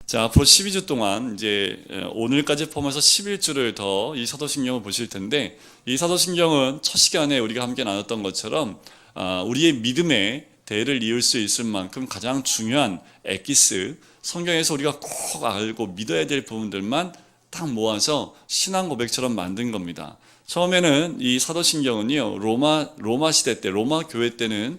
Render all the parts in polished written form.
자, 앞으로 12주 동안 이제 오늘까지 포함해서 11주를 더 이 사도신경을 보실 텐데, 이 사도신경은 첫 시간에 우리가 함께 나눴던 것처럼 우리의 믿음의 대를 이을 수 있을 만큼 가장 중요한 엑기스, 성경에서 우리가 꼭 알고 믿어야 될 부분들만 딱 모아서 신앙 고백처럼 만든 겁니다. 처음에는 이 사도신경은요, 로마 시대 때, 로마 교회 때는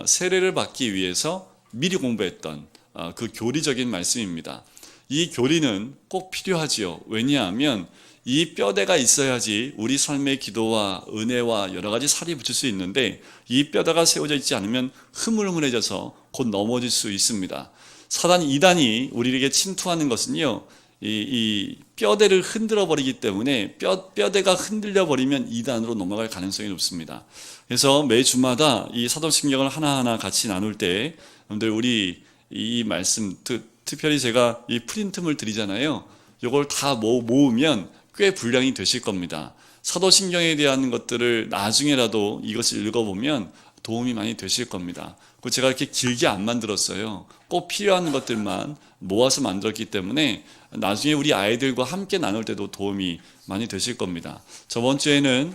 세례를 받기 위해서 미리 공부했던 그 교리적인 말씀입니다. 이 교리는 꼭 필요하지요. 왜냐하면 이 뼈대가 있어야지 우리 삶의 기도와 은혜와 여러 가지 살이 붙을 수 있는데, 이 뼈대가 세워져 있지 않으면 흐물흐물해져서 곧 넘어질 수 있습니다. 사단 이단이 우리에게 침투하는 것은요, 이 뼈대를 흔들어 버리기 때문에 뼈대가 흔들려 버리면 이단으로 넘어갈 가능성이 높습니다. 그래서 매 주마다 이 사도신경을 하나하나 같이 나눌 때, 여러분들 우리 이 말씀, 특별히 제가 이 프린트물 드리잖아요. 이걸 다 모으면 꽤 분량이 되실 겁니다. 사도신경에 대한 것들을 나중에라도 이것을 읽어보면 도움이 많이 되실 겁니다. 그리고 제가 이렇게 길게 안 만들었어요. 꼭 필요한 것들만 모아서 만들었기 때문에 나중에 우리 아이들과 함께 나눌 때도 도움이 많이 되실 겁니다. 저번 주에는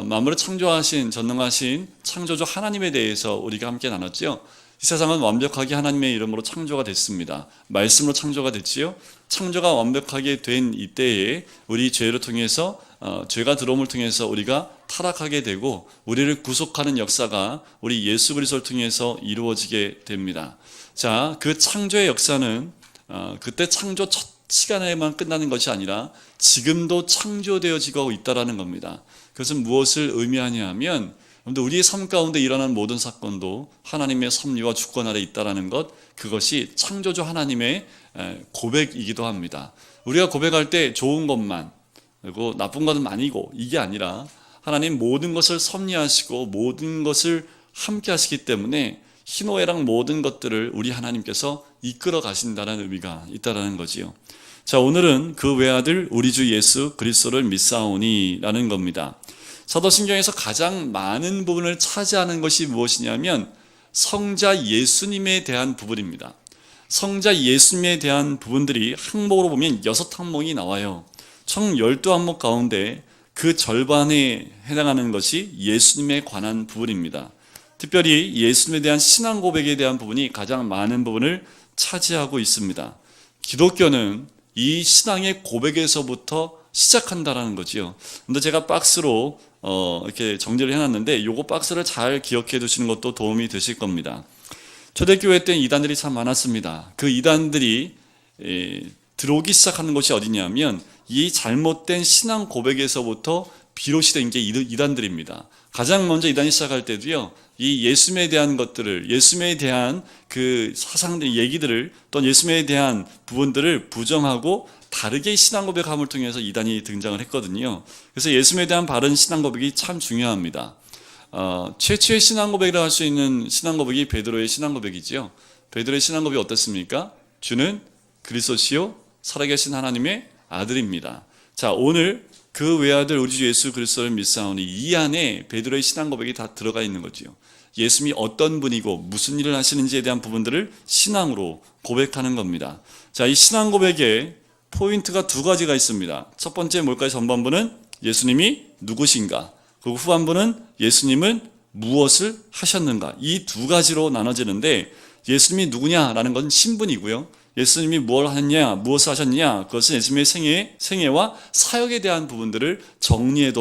만물을 창조하신 전능하신 창조주 하나님에 대해서 우리가 함께 나눴죠. 이 세상은 완벽하게 하나님의 이름으로 창조가 됐습니다. 말씀으로 창조가 됐지요. 창조가 완벽하게 된 이때에 우리 죄를 통해서 죄가 들어옴을 통해서 우리가 타락하게 되고, 우리를 구속하는 역사가 우리 예수 그리스도를 통해서 이루어지게 됩니다. 자, 그 창조의 역사는 그때 창조 첫 시간에만 끝나는 것이 아니라 지금도 창조되어지고 있다는 겁니다. 그것은 무엇을 의미하냐 하면, 우리의 삶 가운데 일어나는 모든 사건도 하나님의 섭리와 주권 아래 있다는 것, 그것이 창조주 하나님의 고백이기도 합니다. 우리가 고백할 때 좋은 것만, 그리고 나쁜 것은 아니고, 이게 아니라 하나님 모든 것을 섭리하시고 모든 것을 함께 하시기 때문에 희노애락 모든 것들을 우리 하나님께서 이끌어 가신다는 의미가 있다는 거지요. 자, 오늘은 그 외아들 우리 주 예수 그리스도를 믿사오니 라는 겁니다. 사도신경에서 가장 많은 부분을 차지하는 것이 무엇이냐면 성자 예수님에 대한 부분입니다. 성자 예수님에 대한 부분들이 항목으로 보면 6항목이 나와요. 총 12항목 가운데 그 절반에 해당하는 것이 예수님에 관한 부분입니다. 특별히 예수님에 대한 신앙 고백에 대한 부분이 가장 많은 부분을 차지하고 있습니다. 기독교는 이 신앙의 고백에서부터 시작한다라는 거지요. 근데 제가 박스로 이렇게 정리를 해놨는데, 요거 박스를 잘 기억해 두시는 것도 도움이 되실 겁니다. 초대교회 때 이단들이 참 많았습니다. 그 이단들이 들어오기 시작하는 것이 어디냐면 이 잘못된 신앙 고백에서부터 비롯이 된 게 이단들입니다. 가장 먼저 이단이 시작할 때도요, 이 예수님에 대한 것들을, 예수님에 대한 그 사상들, 얘기들을, 또 예수님에 대한 부분들을 부정하고 다르게 신앙 고백함을 통해서 이단이 등장을 했거든요. 그래서 예수님에 대한 바른 신앙 고백이 참 중요합니다. 최초의 신앙 고백이라고 할 수 있는 신앙 고백이 베드로의 신앙 고백이지요. 베드로의 신앙 고백이 어떻습니까? 주는 그리스도시요 살아계신 하나님의 아들입니다. 자, 오늘 그 외아들 우리 주 예수 그리스도를 믿사오니, 이 안에 베드로의 신앙 고백이 다 들어가 있는 거지요. 예수님이 어떤 분이고 무슨 일을 하시는지에 대한 부분들을 신앙으로 고백하는 겁니다. 자, 이 신앙 고백에 포인트가 두 가지가 있습니다. 첫 번째 뭘까요? 전반부는 예수님이 누구신가, 그리고 후반부는 예수님은 무엇을 하셨는가. 이 두 가지로 나눠지는데, 예수님이 누구냐라는 건 신분이고요, 예수님이 뭘 하셨냐, 무엇을 하셨냐, 그것은 예수님의 생애와 사역에 대한 부분들을 정리해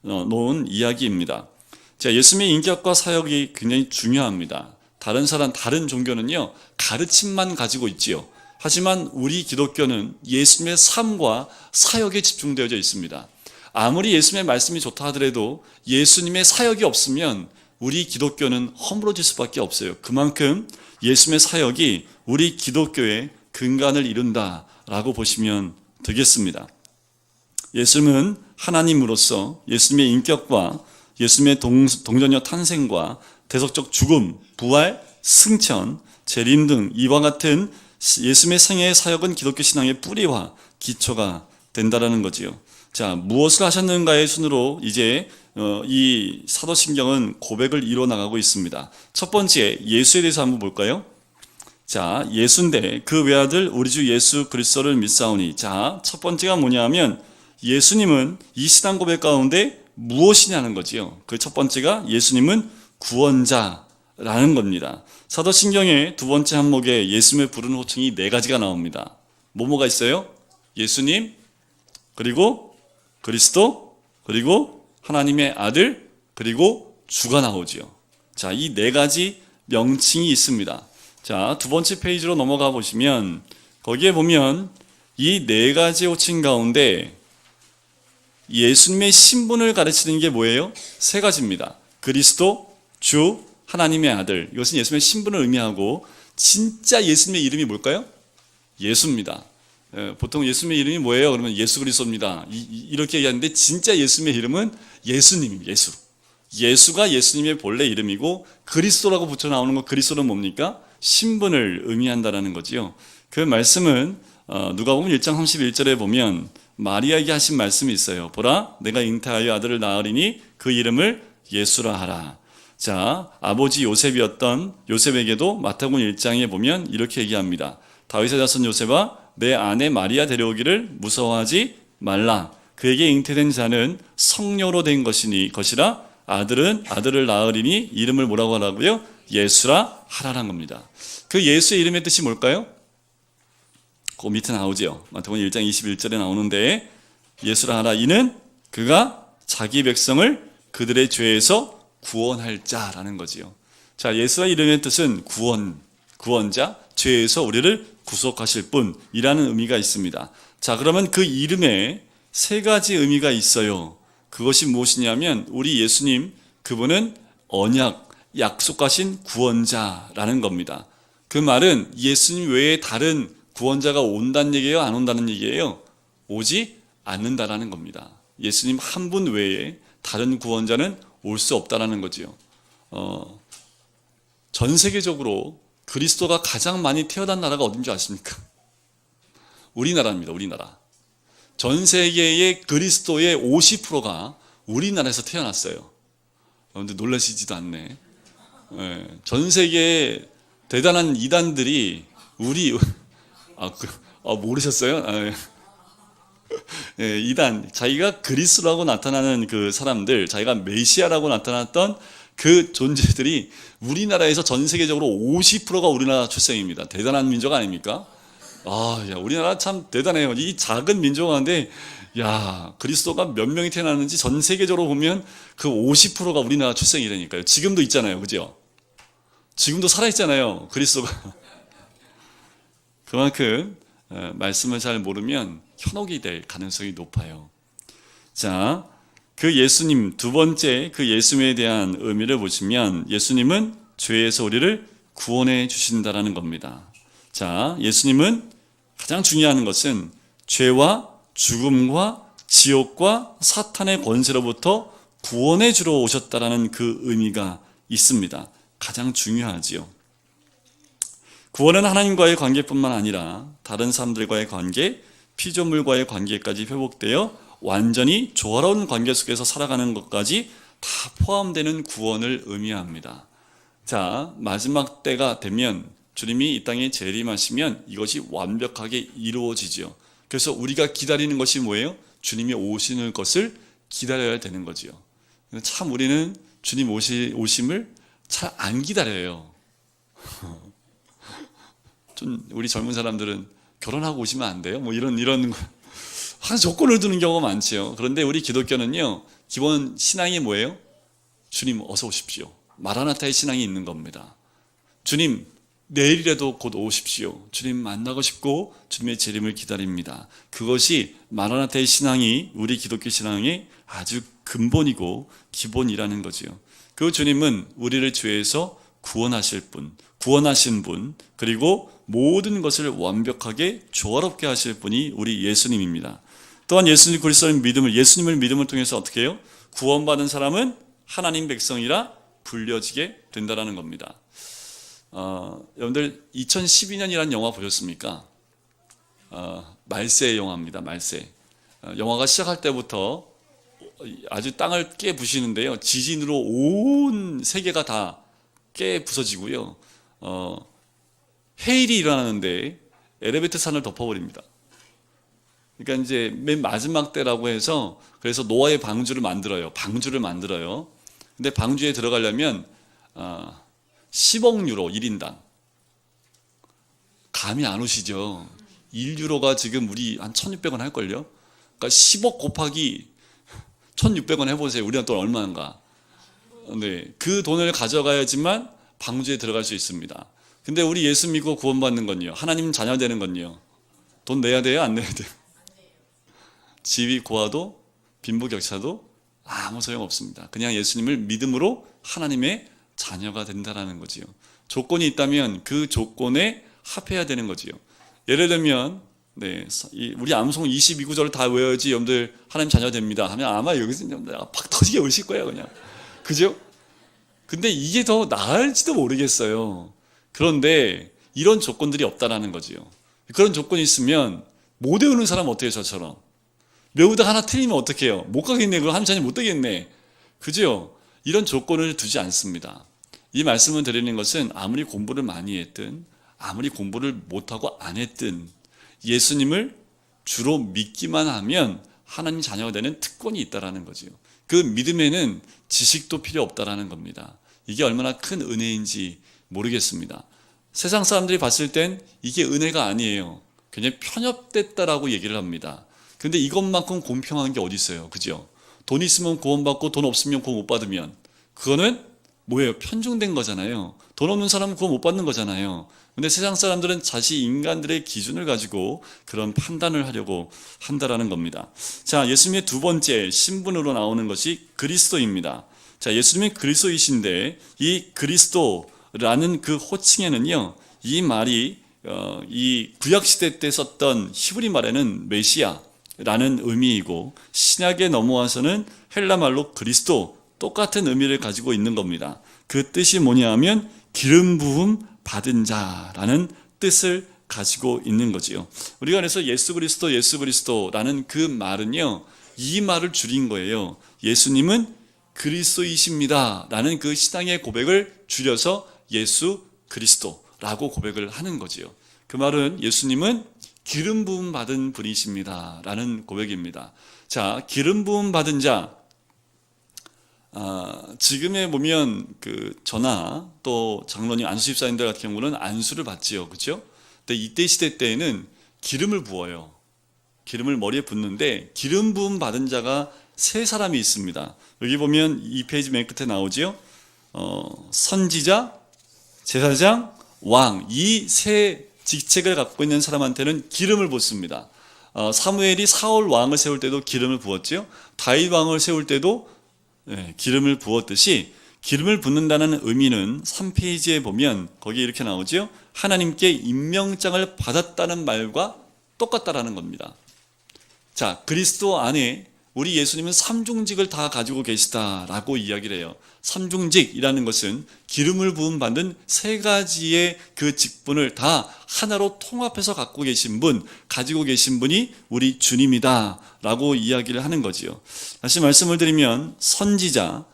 놓은 이야기입니다. 자, 예수님의 인격과 사역이 굉장히 중요합니다. 다른 종교는요, 가르침만 가지고 있지요. 하지만 우리 기독교는 예수님의 삶과 사역에 집중되어져 있습니다. 아무리 예수님의 말씀이 좋다 하더라도 예수님의 사역이 없으면 우리 기독교는 허물어질 수밖에 없어요. 그만큼 예수님의 사역이 우리 기독교의 근간을 이룬다라고 보시면 되겠습니다. 예수님은 하나님으로서 예수님의 인격과 예수님의 동정녀 탄생과 대속적 죽음, 부활, 승천, 재림 등 이와 같은 예수님의 생애의 사역은 기독교 신앙의 뿌리와 기초가 된다라는 거지요. 자, 무엇을 하셨는가의 순으로 이제 이 사도신경은 고백을 이루어 나가고 있습니다. 첫 번째, 예수에 대해서 한번 볼까요? 자, 예수인데 그 외아들 우리 주 예수 그리스도를 믿사오니. 자, 첫 번째가 뭐냐면 예수님은 이 신앙 고백 가운데 무엇이냐는 거지요. 그 첫 번째가 예수님은 구원자라는 겁니다. 사도신경의 두 번째 항목에 예수님을 부르는 호칭이 네 가지가 나옵니다. 뭐가 있어요? 예수님, 그리고 그리스도, 그리고 하나님의 아들, 그리고 주가 나오지요. 자, 이 네 가지 명칭이 있습니다. 자, 두 번째 페이지로 넘어가 보시면 거기에 보면 이 네 가지 호칭 가운데 예수님의 신분을 가르치는 게 뭐예요? 세 가지입니다. 그리스도, 주, 하나님의 아들. 이것은 예수님의 신분을 의미하고 진짜 예수님의 이름이 뭘까요? 예수입니다. 보통 예수님의 이름이 뭐예요? 그러면 예수 그리스도입니다. 이렇게 얘기하는데 진짜 예수님의 이름은 예수님입니다. 예수. 예수가 예수님의 본래 이름이고 그리스도라고 붙여 나오는 거 그리스도는 뭡니까? 신분을 의미한다라는 거지요. 그 말씀은 누가복음 1장 31절에 보면 마리아에게 하신 말씀이 있어요. 보라, 내가 잉태하여 아들을 낳으리니 그 이름을 예수라 하라. 자, 아버지 요셉이었던 요셉에게도 마태복음 1장에 보면 이렇게 얘기합니다. 다윗의 자손 요셉아, 내 아내 마리아 데려오기를 무서워하지 말라. 그에게 잉태된 자는 성녀로 된 것이라. 아들을 낳으리니 이름을 뭐라고 하라고요? 예수라 하라는 겁니다. 그 예수의 이름의 뜻이 뭘까요? 그 밑에 나오죠. 마태복음 1장 21절에 나오는데 예수라 하라. 이는 그가 자기 백성을 그들의 죄에서 구원할 자라는 거지요. 자, 예수의 이름의 뜻은 구원자, 죄에서 우리를 구속하실 분이라는 의미가 있습니다. 자, 그러면 그 이름에 세 가지 의미가 있어요. 그것이 무엇이냐면 우리 예수님, 그분은 언약, 약속하신 구원자라는 겁니다. 그 말은 예수님 외에 다른 구원자가 온다는 얘기예요? 안 온다는 얘기예요? 오지 않는다라는 겁니다. 예수님 한 분 외에 다른 구원자는 올 수 없다라는 거지요. 전 세계적으로 그리스도가 가장 많이 태어난 나라가 어딘지 아십니까? 우리나라입니다. 우리나라. 전 세계의 그리스도의 50%가 우리나라에서 태어났어요. 그런데 놀라시지도 않네. 전 세계의 대단한 이단들이 모르셨어요? 이단, 자기가 그리스도라고 나타나는 그 사람들, 자기가 메시아라고 나타났던 그 존재들이 우리나라에서 전 세계적으로 50%가 우리나라 출생입니다. 대단한 민족 아닙니까? 우리나라 참 대단해요. 이 작은 민족 가운데, 그리스도가 몇 명이 태어났는지 전 세계적으로 보면 그 50%가 우리나라 출생이라니까요. 지금도 있잖아요. 그죠? 지금도 살아있잖아요. 그리스도가. 그만큼 말씀을 잘 모르면 현혹이 될 가능성이 높아요. 자, 그 예수님, 두 번째 그 예수님에 대한 의미를 보시면 예수님은 죄에서 우리를 구원해 주신다라는 겁니다. 자, 예수님은 가장 중요한 것은 죄와 죽음과 지옥과 사탄의 권세로부터 구원해 주러 오셨다라는 그 의미가 있습니다. 가장 중요하지요. 구원은 하나님과의 관계뿐만 아니라 다른 사람들과의 관계, 피조물과의 관계까지 회복되어 완전히 조화로운 관계 속에서 살아가는 것까지 다 포함되는 구원을 의미합니다. 자, 마지막 때가 되면 주님이 이 땅에 재림하시면 이것이 완벽하게 이루어지죠. 그래서 우리가 기다리는 것이 뭐예요? 주님이 오시는 것을 기다려야 되는 거지요. 참 우리는 주님 오심을 잘 안 기다려요. 좀 우리 젊은 사람들은 결혼하고 오시면 안 돼요? 이런 한 조건을 두는 경우가 많지요. 그런데 우리 기독교는요, 기본 신앙이 뭐예요? 주님 어서 오십시오. 마라나타의 신앙이 있는 겁니다. 주님 내일이라도 곧 오십시오. 주님 만나고 싶고 주님의 재림을 기다립니다. 그것이 마라나타의 신앙이 우리 기독교 신앙의 아주 근본이고 기본이라는 거지요. 그 주님은 우리를 죄에서 구원하신 분, 그리고 모든 것을 완벽하게 조화롭게 하실 분이 우리 예수님입니다. 또한 예수님 그리스도의 예수님을 믿음을 통해서 어떻게 해요? 구원받은 사람은 하나님 백성이라 불려지게 된다는 겁니다. 여러분들 2012년이라는 영화 보셨습니까? 말세 영화입니다. 말세. 영화가 시작할 때부터 아주 땅을 깨부시는데요. 지진으로 온 세계가 다 깨부서지고요. 해일이 일어나는데 엘리베이터 산을 덮어버립니다. 그러니까 이제 맨 마지막 때라고 해서 그래서 노아의 방주를 만들어요. 근데 방주에 들어가려면 10억 유로 1인당. 감이 안 오시죠? 1유로가 지금 우리 한 1,600원 할걸요? 그러니까 10억 곱하기 1,600원 해보세요. 우리나라 돈 얼마인가? 네, 그 돈을 가져가야지만 방주에 들어갈 수 있습니다. 근데 우리 예수 믿고 구원받는 건요. 하나님 자녀 되는 건요. 돈 내야 돼요? 안 내야 돼요? 지위 고하도 빈부격차도 아무 소용없습니다. 그냥 예수님을 믿음으로 하나님의 자녀가 된다라는 거지요. 조건이 있다면 그 조건에 합해야 되는 거지요. 예를 들면 우리 암송 22구절을 다 외워야지 여러분들 하나님 자녀 됩니다 하면 아마 여기서 팍 터지게 오실 거예요. 그냥. 그죠? 근데 이게 더 나을지도 모르겠어요. 그런데 이런 조건들이 없다라는 거지요. 그런 조건이 있으면 못 외우는 사람은 어떻게 해요? 저처럼 외우다 하나 틀리면 어떻게 해요? 못 가겠네. 그거 하나님 자녀 못 되겠네. 그죠? 이런 조건을 두지 않습니다. 이 말씀을 드리는 것은 아무리 공부를 많이 했든 아무리 공부를 못하고 안 했든 예수님을 주로 믿기만 하면 하나님 자녀가 되는 특권이 있다라는 거죠. 그 믿음에는 지식도 필요 없다라는 겁니다. 이게 얼마나 큰 은혜인지 모르겠습니다. 세상 사람들이 봤을 땐 이게 은혜가 아니에요. 그냥 편협됐다라고 얘기를 합니다. 근데 이것만큼 공평한 게 어디 있어요? 그죠? 돈 있으면 구원받고 돈 없으면 구원 못 받으면 그거는 뭐예요? 편중된 거잖아요. 돈 없는 사람은 구원 못 받는 거잖아요. 근데 세상 사람들은 인간들의 기준을 가지고 그런 판단을 하려고 한다라는 겁니다. 자, 예수님의 두 번째 신분으로 나오는 것이 그리스도입니다. 자, 예수님이 그리스도이신데 이 그리스도라는 그 호칭에는요, 이 말이 이 구약시대 때 썼던 히브리 말에는 메시아라는 의미이고 신약에 넘어와서는 헬라 말로 그리스도 똑같은 의미를 가지고 있는 겁니다. 그 뜻이 뭐냐 하면 기름 부음 받은 자라는 뜻을 가지고 있는 거지요. 우리가 그래서 예수 그리스도라는 그 말은요, 이 말을 줄인 거예요. 예수님은 그리스도이십니다 라는 그 신앙의 고백을 줄여서 예수 그리스도라고 고백을 하는 거지요. 그 말은 예수님은 기름 부음 받은 분이십니다 라는 고백입니다. 자, 기름 부음 받은 자, 지금에 보면 저나 또 장로님 안수 집사님들 같은 경우는 안수를 받지요. 그렇죠? 근데 이때 시대 때에는 기름을 부어요. 기름을 머리에 붓는데 기름 부음 받은 자가 세 사람이 있습니다. 여기 보면 이 페이지 맨 끝에 나오지요. 선지자, 제사장, 왕, 이 세 직책을 갖고 있는 사람한테는 기름을 붓습니다. 사무엘이 사울 왕을 세울 때도 기름을 부었지요. 다윗 왕을 세울 때도 기름을 부었듯이 기름을 붓는다는 의미는 3페이지에 보면 거기 이렇게 나오죠. 하나님께 임명장을 받았다는 말과 똑같다라는 겁니다. 자, 그리스도 안에 우리 예수님은 삼중직을 다 가지고 계시다라고 이야기를 해요. 삼중직이라는 것은 기름을 부음 받는 세 가지의 그 직분을 다 하나로 통합해서 갖고 계신 분, 가지고 계신 분이 우리 주님이다라고 이야기를 하는 거지요. 다시 말씀을 드리면 선지자,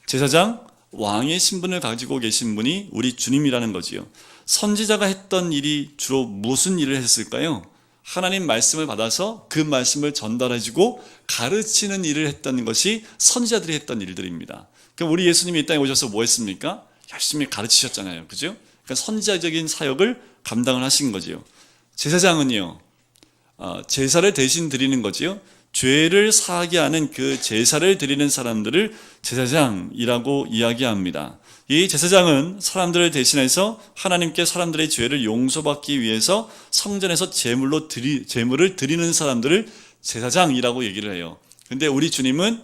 제사장, 왕의 신분을 가지고 계신 분이 우리 주님이라는 거지요. 선지자가 했던 일이 주로 무슨 일을 했을까요? 하나님 말씀을 받아서 그 말씀을 전달해주고 가르치는 일을 했던 것이 선지자들이 했던 일들입니다. 그럼 우리 예수님이 이 땅에 오셔서 뭐 했습니까? 열심히 가르치셨잖아요. 그죠? 그러니까 선지자적인 사역을 감당을 하신 거지요. 제사장은요, 제사를 대신 드리는 거지요. 죄를 사하게 하는 그 제사를 드리는 사람들을 제사장이라고 이야기합니다. 이 제사장은 사람들을 대신해서 하나님께 사람들의 죄를 용서받기 위해서 성전에서 제물을 드리는 사람들을 제사장이라고 얘기를 해요. 근데 우리 주님은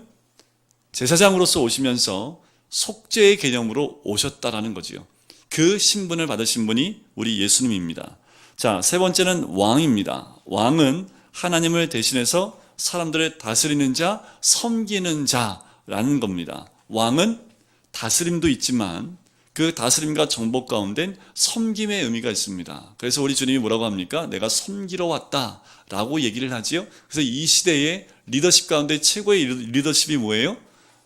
제사장으로서 오시면서 속죄의 개념으로 오셨다라는 거지요. 그 신분을 받으신 분이 우리 예수님입니다. 자, 세 번째는 왕입니다. 왕은 하나님을 대신해서 사람들을 다스리는 자, 섬기는 자라는 겁니다. 왕은 다스림도 있지만 그 다스림과 정복 가운데 섬김의 의미가 있습니다. 그래서 우리 주님이 뭐라고 합니까? 내가 섬기러 왔다라고 얘기를 하지요. 그래서 이 시대의 리더십 가운데 최고의 리더십이 뭐예요?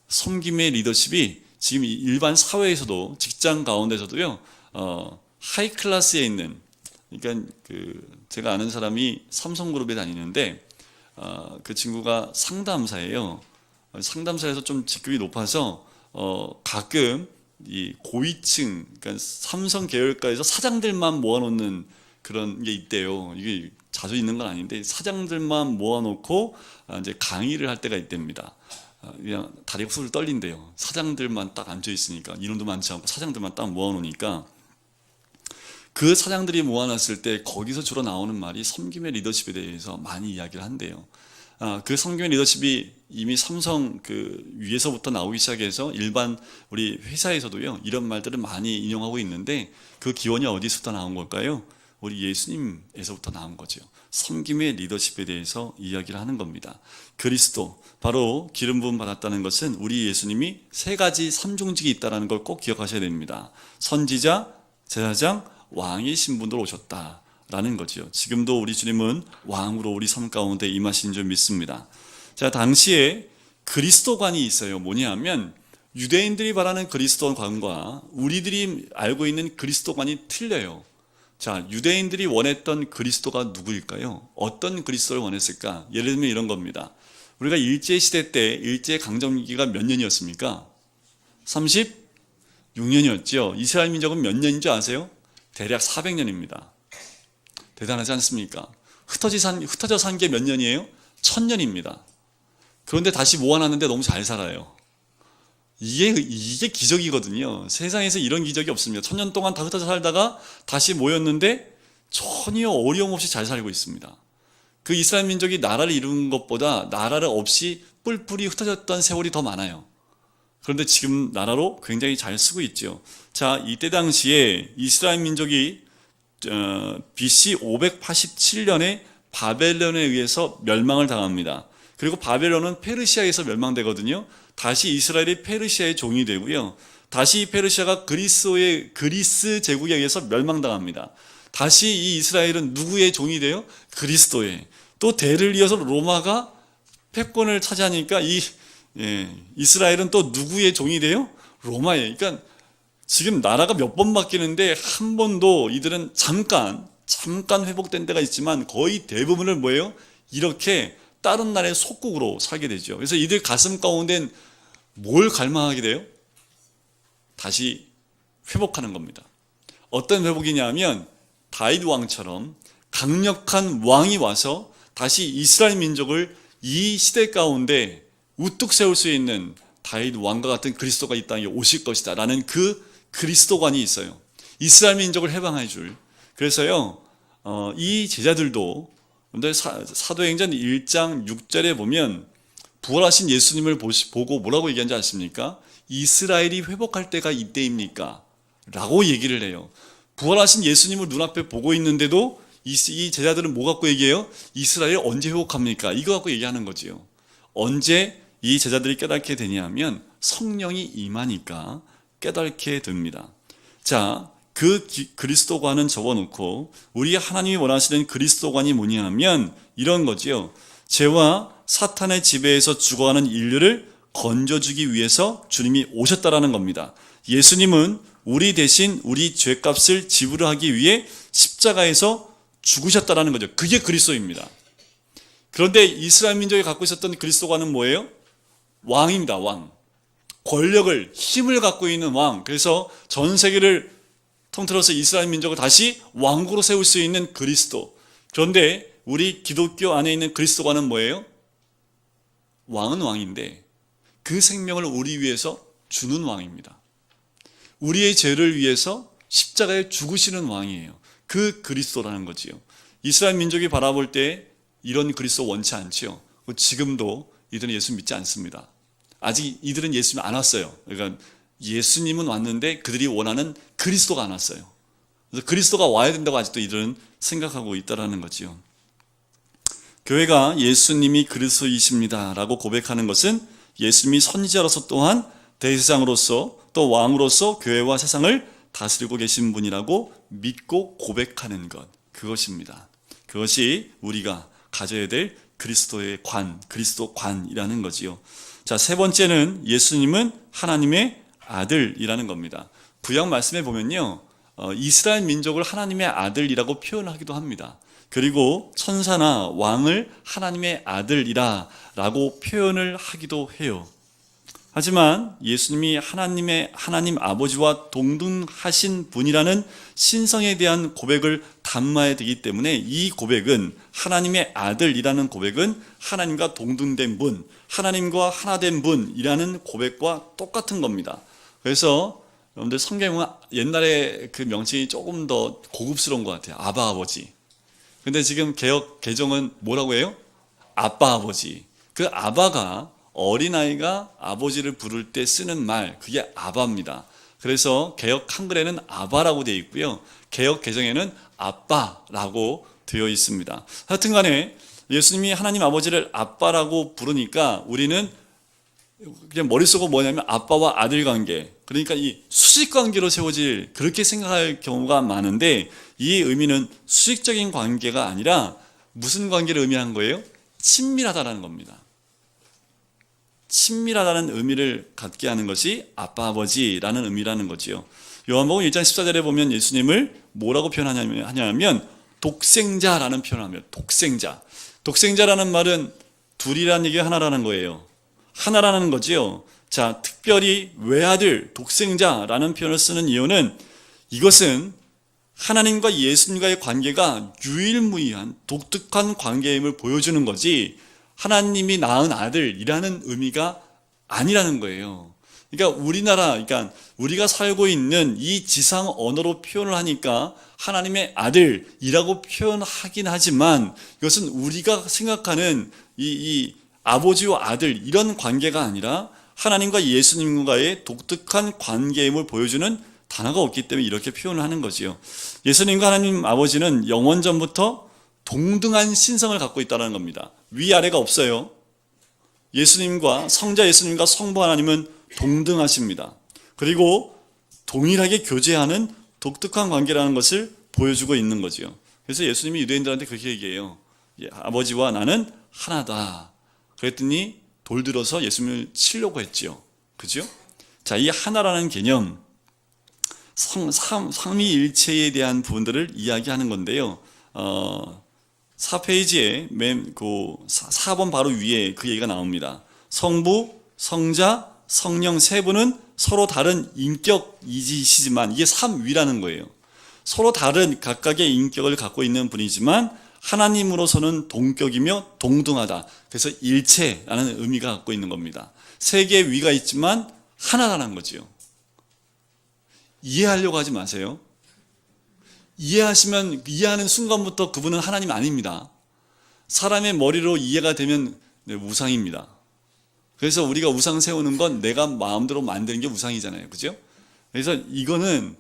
섬김의 리더십이 지금 일반 사회에서도 직장 가운데서도요, 하이 클래스에 있는 그러니까 제가 아는 사람이 삼성그룹에 다니는데 그 친구가 상담사예요. 상담사에서 좀 직급이 높아서 가끔 이 고위층, 그러니까 삼성 계열가에서 사장들만 모아놓는 그런 게 있대요. 이게 자주 있는 건 아닌데 사장들만 모아놓고 이제 강의를 할 때가 있답니다. 그냥 다리가 훌 떨린대요. 사장들만 딱 앉아 있으니까 인원도 많지 않고 사장들만 딱 모아놓으니까 그 사장들이 모아놨을 때 거기서 주로 나오는 말이 섬김의 리더십에 대해서 많이 이야기를 한대요. 그 섬김의 리더십이 이미 삼성 위에서부터 나오기 시작해서 일반 우리 회사에서도요 이런 말들을 많이 인용하고 있는데 그 기원이 어디서부터 나온 걸까요? 우리 예수님에서부터 나온 거죠. 섬김의 리더십에 대해서 이야기를 하는 겁니다. 그리스도, 바로 기름 부음 받았다는 것은 우리 예수님이 세 가지 삼중직이 있다는 걸 꼭 기억하셔야 됩니다. 선지자, 제사장, 왕의 신분으로 오셨다라는 거죠. 지금도 우리 주님은 왕으로 우리 삶 가운데 임하신 줄 믿습니다. 자, 당시에 그리스도관이 있어요. 뭐냐면 유대인들이 바라는 그리스도관과 우리들이 알고 있는 그리스도관이 틀려요. 자, 유대인들이 원했던 그리스도가 누구일까요? 어떤 그리스도를 원했을까? 예를 들면 이런 겁니다. 우리가 일제시대 때 일제강점기가 몇 년이었습니까? 36년이었죠. 이스라엘 민족은 몇 년인 줄 아세요? 대략 400년입니다. 대단하지 않습니까? 흩어져 산 게 몇 년이에요? 1000년입니다. 그런데 다시 모아놨는데 너무 잘 살아요. 이게 기적이거든요. 세상에서 이런 기적이 없습니다. 1000년 동안 다 흩어져 살다가 다시 모였는데 전혀 어려움 없이 잘 살고 있습니다. 그 이스라엘 민족이 나라를 이룬 것보다 나라를 없이 뿔뿔이 흩어졌던 세월이 더 많아요. 그런데 지금 나라로 굉장히 잘 쓰고 있죠. 자, 이때 당시에 이스라엘 민족이 BC 587년에 바벨론에 의해서 멸망을 당합니다. 그리고 바벨론은 페르시아에서 멸망되거든요. 다시 이스라엘이 페르시아의 종이 되고요. 다시 페르시아가 그리스 제국에 의해서 멸망당합니다. 다시 이 이스라엘은 누구의 종이 돼요? 그리스도의. 또 대를 이어서 로마가 패권을 차지하니까 이스라엘은 또 누구의 종이 돼요? 로마의. 그러니까 지금 나라가 몇 번 바뀌는데 한 번도 이들은 잠깐 회복된 데가 있지만 거의 대부분을 뭐예요? 이렇게 다른 나라의 속국으로 살게 되죠. 그래서 이들 가슴 가운데는 뭘 갈망하게 돼요? 다시 회복하는 겁니다. 어떤 회복이냐면 다윗 왕처럼 강력한 왕이 와서 다시 이스라엘 민족을 이 시대 가운데 우뚝 세울 수 있는 다윗 왕과 같은 그리스도가 이 땅에 오실 것이다 라는 그 그리스도관이 있어요. 이스라엘 민족을 해방해 줄. 그래서요 이 제자들도 사도행전 1장 6절에 보면 부활하신 예수님을 보고 뭐라고 얘기한지 아십니까? 이스라엘이 회복할 때가 이때입니까? 라고 얘기를 해요. 부활하신 예수님을 눈앞에 보고 있는데도 이 제자들은 뭐 갖고 얘기해요? 이스라엘이 언제 회복합니까? 이거 갖고 얘기하는 거지요. 언제 이 제자들이 깨닫게 되냐면 성령이 임하니까 깨닫게 됩니다. 자, 그 그리스도관은 접어놓고 우리 하나님이 원하시는 그리스도관이 뭐냐면 이런 거지요. 죄와 사탄의 지배에서 죽어가는 인류를 건져주기 위해서 주님이 오셨다라는 겁니다. 예수님은 우리 대신 우리 죄값을 지불하기 위해 십자가에서 죽으셨다라는 거죠. 그게 그리스도입니다. 그런데 이스라엘 민족이 갖고 있었던 그리스도관은 뭐예요? 왕입니다. 왕. 권력을, 힘을 갖고 있는 왕. 그래서 전 세계를 통틀어서 이스라엘 민족을 다시 왕국으로 세울 수 있는 그리스도. 그런데 우리 기독교 안에 있는 그리스도관은 뭐예요? 왕은 왕인데 그 생명을 우리 위해서 주는 왕입니다. 우리의 죄를 위해서 십자가에 죽으시는 왕이에요. 그 그리스도라는 거지요. 이스라엘 민족이 바라볼 때 이런 그리스도 원치 않지요. 지금도 이들은 예수 믿지 않습니다. 아직 이들은 예수님 안 왔어요. 그러니까 예수님은 왔는데 그들이 원하는 그리스도가 안 왔어요. 그래서 그리스도가 와야 된다고 아직도 이들은 생각하고 있다라는 거지요. 교회가 예수님이 그리스도이십니다 라고 고백하는 것은 예수님이 선지자로서 또한 대제사장으로서 또 왕으로서 교회와 세상을 다스리고 계신 분이라고 믿고 고백하는 것, 그것입니다. 그것이 우리가 가져야 될 그리스도의 그리스도관이라는 거지요. 자, 세 번째는 예수님은 하나님의 아들이라는 겁니다. 구약 말씀에 보면요, 이스라엘 민족을 하나님의 아들이라고 표현하기도 합니다. 그리고 천사나 왕을 하나님의 아들이라 라고 표현을 하기도 해요. 하지만 예수님이 하나님 아버지와 동등하신 분이라는 신성에 대한 고백을 담아야 되기 때문에 이 고백은, 하나님의 아들이라는 고백은 하나님과 동등된 분, 하나님과 하나된 분이라는 고백과 똑같은 겁니다. 그래서 여러분들 성경은 옛날에 그 명칭이 조금 더 고급스러운 것 같아요. 아바 아버지. 근데 지금 개역 개정은 뭐라고 해요? 아빠 아버지. 그 아바가 어린아이가 아버지를 부를 때 쓰는 말, 그게 아바입니다. 그래서 개역 한글에는 아바라고 되어 있고요. 개역 개정에는 아빠라고 되어 있습니다. 하여튼 간에 예수님이 하나님 아버지를 아빠라고 부르니까 우리는 그냥 머릿속으로 뭐냐면 아빠와 아들 관계, 그러니까 이 수직 관계로 세워질, 그렇게 생각할 경우가 많은데, 이 의미는 수직적인 관계가 아니라 무슨 관계를 의미하는 거예요? 친밀하다라는 겁니다. 친밀하다는 의미를 갖게 하는 것이 아빠 아버지라는 의미라는 거지요. 요한복음 1장 14절에 보면 예수님을 뭐라고 표현하냐면 독생자라는 표현을 합니다. 독생자. 독생자라는 말은 둘이라는 얘기가 하나라는 거예요. 하나라는 거지요. 자, 특별히 외아들, 독생자라는 표현을 쓰는 이유는, 이것은 하나님과 예수님과의 관계가 유일무이한 독특한 관계임을 보여주는 거지, 하나님이 낳은 아들이라는 의미가 아니라는 거예요. 그러니까 그러니까 우리가 살고 있는 이 지상 언어로 표현을 하니까 하나님의 아들이라고 표현하긴 하지만, 이것은 우리가 생각하는 이 아버지와 아들, 이런 관계가 아니라 하나님과 예수님과의 독특한 관계임을 보여주는 단어가 없기 때문에 이렇게 표현을 하는 거지요. 예수님과 하나님 아버지는 영원전부터 동등한 신성을 갖고 있다는 겁니다. 위아래가 없어요. 성자 예수님과 성부 하나님은 동등하십니다. 그리고 동일하게 교제하는 독특한 관계라는 것을 보여주고 있는 거죠. 그래서 예수님이 유대인들한테 그렇게 얘기해요. 아버지와 나는 하나다. 그랬더니 돌들어서 예수님을 치려고 했죠. 그죠? 자, 이 하나라는 개념, 삼위일체에 대한 부분들을 이야기하는 건데요. 4페이지에 4번 바로 위에 그 얘기가 나옵니다. 성부, 성자, 성령 세 분은 서로 다른 인격이시지만, 이게 삼위라는 거예요. 서로 다른 각각의 인격을 갖고 있는 분이지만 하나님으로서는 동격이며 동등하다. 그래서 일체라는 의미가 갖고 있는 겁니다. 세 개의 위가 있지만 하나라는 거죠. 이해하려고 하지 마세요. 이해하는 순간부터 그분은 하나님 아닙니다. 사람의 머리로 이해가 되면 우상입니다. 그래서 우리가 우상 세우는 건 내가 마음대로 만드는 게 우상이잖아요. 그죠? 그래서 이거는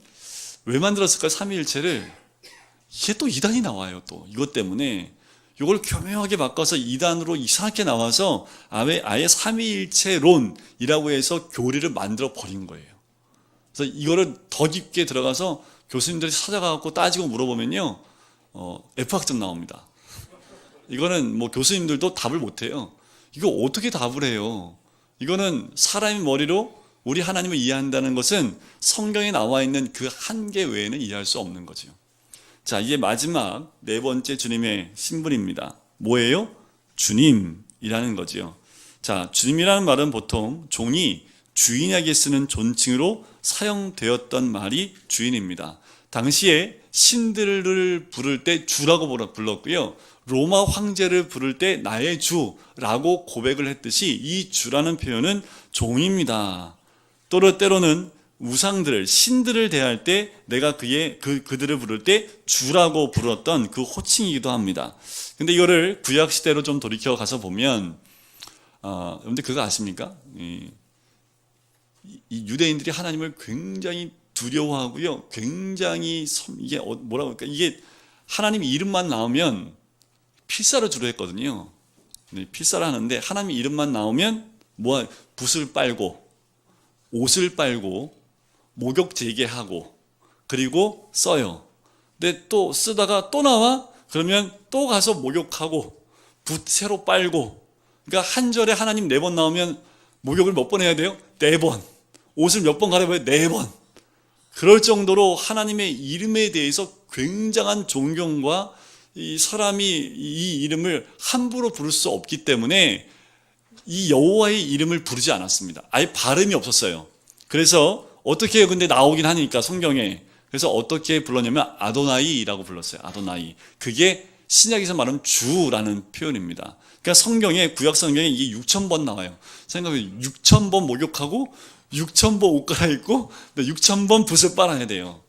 왜 만들었을까요? 삼위일체를. 이게 또 이단이 나와요. 또 이것 때문에 이걸 교묘하게 바꿔서 이단으로 이상하게 나와서 아예 삼위일체론이라고 해서 교리를 만들어 버린 거예요. 그래서 이거를 더 깊게 들어가서 교수님들이 찾아가고 따지고 물어보면요, F학점 나옵니다. 이거는 뭐 교수님들도 답을 못해요. 이거 어떻게 답을 해요? 이거는 사람의 머리로 우리 하나님을 이해한다는 것은 성경에 나와 있는 그 한계 외에는 이해할 수 없는 거죠. 자, 이제 마지막 네 번째 주님의 신분입니다. 뭐예요? 주님이라는 거죠. 자, 주님이라는 말은 보통 종이 주인에게 쓰는 존칭으로 사용되었던 말이 주인입니다. 당시에 신들을 부를 때 주라고 불렀고요. 로마 황제를 부를 때 나의 주라고 고백을 했듯이 이 주라는 표현은 종입니다. 때로는 우상들을, 신들을 대할 때 내가 그들을 부를 때 주라고 불렀던 그 호칭이기도 합니다. 근데 이거를 구약시대로 좀 돌이켜 가서 보면, 여러분들 그거 아십니까? 이 유대인들이 하나님을 굉장히 두려워하고요. 굉장히 이게 뭐라고 할까? 이게 하나님 이름만 나오면 필사를 주로 했거든요. 필사를 하는데 하나님 이름만 나오면 붓을 빨고 옷을 빨고 목욕 재개하고 그리고 써요. 근데 또 쓰다가 또 나와? 그러면 또 가서 목욕하고 붓 새로 빨고. 그러니까 한 절에 하나님 4번 나오면 목욕을 몇 번 해야 돼요? 4번. 옷을 몇 번 갈아입어요? 4번. 그럴 정도로 하나님의 이름에 대해서 굉장한 존경과 이 사람이 이 이름을 함부로 부를 수 없기 때문에 이 여호와의 이름을 부르지 않았습니다. 아예 발음이 없었어요. 그래서 어떻게 해요? 근데 나오긴 하니까 성경에. 그래서 어떻게 불렀냐면 아도나이라고 불렀어요. 아도나이. 그게 신약에서 말하는 주라는 표현입니다. 그러니까 성경에, 구약 성경에 이게 6,000번 나와요. 생각해 6,000번 목욕하고 6,000번 옷 갈아입고 6,000번 붓을 빨아야 돼요.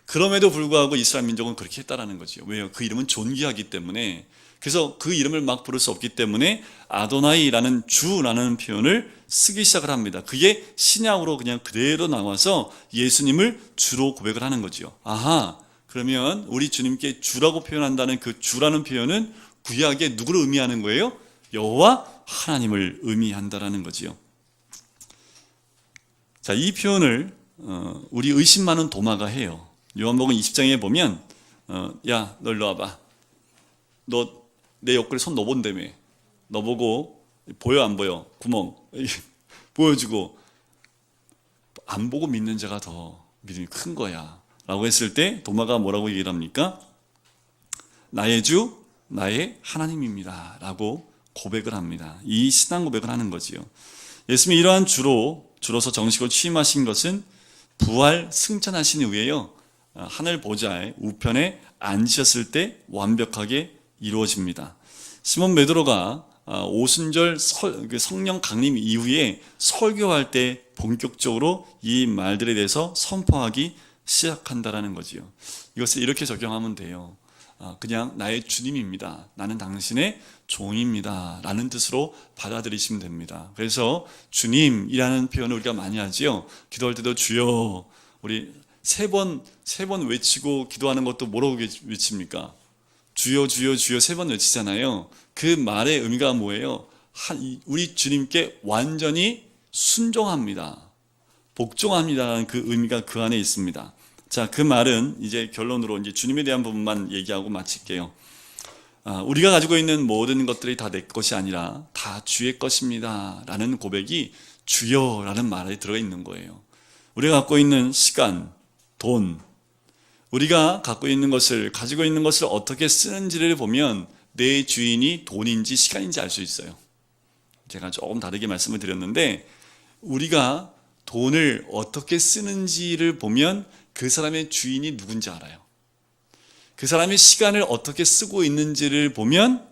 그럼에도 불구하고 이스라엘 민족은 그렇게 했다라는 거죠. 왜요? 그 이름은 존귀하기 때문에. 그래서 그 이름을 막 부를 수 없기 때문에 아도나이라는 주라는 표현을 쓰기 시작을 합니다. 그게 신약으로 그냥 그대로 나와서 예수님을 주로 고백을 하는 거죠. 아하, 그러면 우리 주님께 주라고 표현한다는 그 주라는 표현은 구약에 누구를 의미하는 거예요? 여호와 하나님을 의미한다라는 거지요. 자, 이 표현을 우리 의심 많은 도마가 해요. 요한복음 20장에 보면 야, 너 일로 와봐. 너 내 옆구리 손 넣어본다며. 너 보고 보여 안 보여? 구멍 보여주고 안 보고 믿는 자가 더 믿음이 큰 거야 라고 했을 때 도마가 뭐라고 얘기를 합니까? 나의 주 나의 하나님입니다 라고 고백을 합니다. 이 신앙 고백을 하는 거지요. 예수님이 이러한 주로서 정식으로 취임하신 것은 부활 승천하신 이후에요, 하늘 보좌의 우편에 앉으셨을 때 완벽하게 이루어집니다. 시몬 베드로가 오순절 성령 강림 이후에 설교할 때 본격적으로 이 말들에 대해서 선포하기 시작한다라는 거지요. 이것을 이렇게 적용하면 돼요. 그냥 나의 주님입니다. 나는 당신의 종입니다. 라는 뜻으로 받아들이시면 됩니다. 그래서 주님이라는 표현을 우리가 많이 하지요. 기도할 때도 주여, 우리 세 번 외치고 기도하는 것도 뭐라고 외칩니까? 주여 주여 주여 3번 외치잖아요. 그 말의 의미가 뭐예요? 우리 주님께 완전히 순종합니다. 복종합니다라는 그 의미가 그 안에 있습니다. 자, 그 말은 이제 결론으로 이제 주님에 대한 부분만 얘기하고 마칠게요. 우리가 가지고 있는 모든 것들이 다 내 것이 아니라 다 주의 것입니다 라는 고백이 주여라는 말에 들어가 있는 거예요. 우리가 갖고 있는 시간, 돈, 우리가 가지고 있는 것을 어떻게 쓰는지를 보면 내 주인이 돈인지 시간인지 알 수 있어요. 제가 조금 다르게 말씀을 드렸는데, 우리가 돈을 어떻게 쓰는지를 보면 그 사람의 주인이 누군지 알아요. 그 사람이 시간을 어떻게 쓰고 있는지를 보면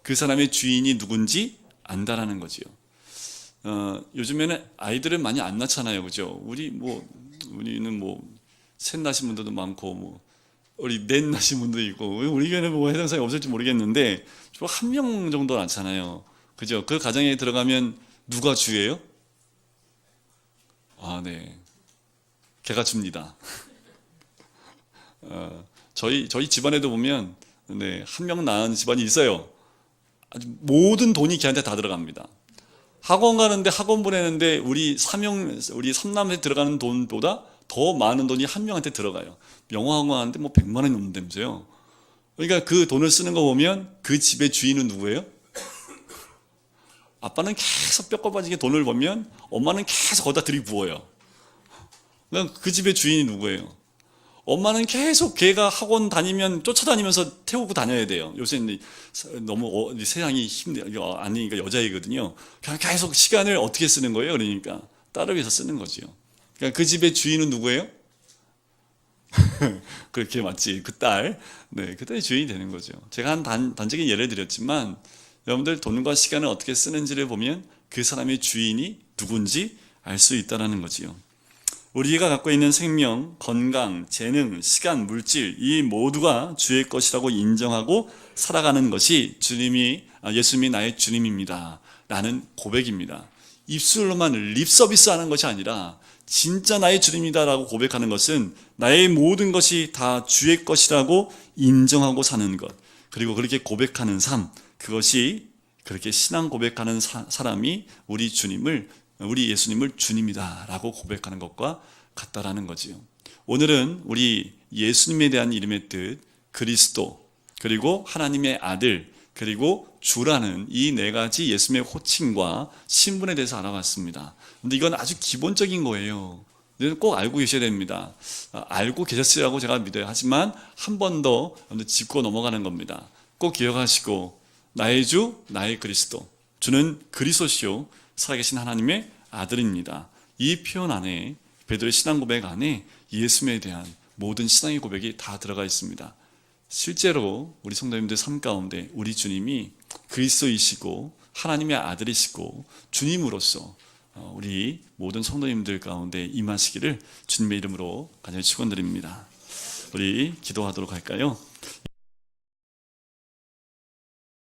그 사람의 주인이 누군지 안다라는 거지요. 요즘에는 아이들을 많이 안 낳잖아요, 그죠? 우리는 셋 낳으신 분들도 많고, 우리 넷 낳으신 분도 있고, 우리 교회는 해당사항이 없을지 모르겠는데, 좀 한 명 정도 낳잖아요. 그죠? 그 가정에 들어가면 누가 주예요? 네. 걔가 줍니다. 저희 집안에도 보면, 네, 한 명 낳은 집안이 있어요. 아주 모든 돈이 걔한테 다 들어갑니다. 학원 가는데, 학원 보내는데, 우리 3남한테 들어가는 돈보다 더 많은 돈이 한 명한테 들어가요. 영어학원 하는데 100만 원이 넘는다면서요. 그러니까 그 돈을 쓰는 거 보면 그 집의 주인은 누구예요? 아빠는 계속 뼈가 빠지게 돈을 벌면 엄마는 계속 거기다 들이부어요. 그러니까 그 집의 주인이 누구예요? 엄마는 계속 걔가 학원 다니면 쫓아다니면서 태우고 다녀야 돼요. 요새 너무 세상이 아니니까 여자이거든요. 그냥 계속 시간을 어떻게 쓰는 거예요? 그러니까 딸을 위해서 쓰는 거죠. 그러니까 그 집의 주인은 누구예요? 그렇게 맞지. 그 딸. 네, 그 딸이 주인이 되는 거죠. 제가 한 단적인 예를 드렸지만, 여러분들 돈과 시간을 어떻게 쓰는지를 보면 그 사람의 주인이 누군지 알 수 있다는 거지요. 우리가 갖고 있는 생명, 건강, 재능, 시간, 물질, 이 모두가 주의 것이라고 인정하고 살아가는 것이 예수님이 나의 주님입니다 라는 고백입니다. 입술로만 립 서비스 하는 것이 아니라 진짜 나의 주님이다라고 고백하는 것은 나의 모든 것이 다 주의 것이라고 인정하고 사는 것, 그리고 그렇게 고백하는 삶, 그것이 그렇게 신앙 고백하는 사람이 우리 예수님을 주님이다라고 고백하는 것과 같다라는 거지요. 오늘은 우리 예수님에 대한 이름의 뜻, 그리스도, 그리고 하나님의 아들, 그리고 주라는 이 4가지 예수님의 호칭과 신분에 대해서 알아봤습니다. 근데 이건 아주 기본적인 거예요. 이는 꼭 알고 계셔야 됩니다. 알고 계셨으라고 제가 믿어요. 하지만 한 번 더 짚고 넘어가는 겁니다. 꼭 기억하시고 나의 주, 나의 그리스도. 주는 그리스도시요 살아계신 하나님의 아들입니다. 이 표현 안에 베드로의 신앙 고백 안에 예수님에 대한 모든 신앙의 고백이 다 들어가 있습니다. 실제로 우리 성도님들 삶 가운데 우리 주님이 그리스도이시고 하나님의 아들이시고 주님으로서 우리 모든 성도님들 가운데 임하시기를 주님의 이름으로 간절히 축원드립니다. 우리 기도하도록 할까요?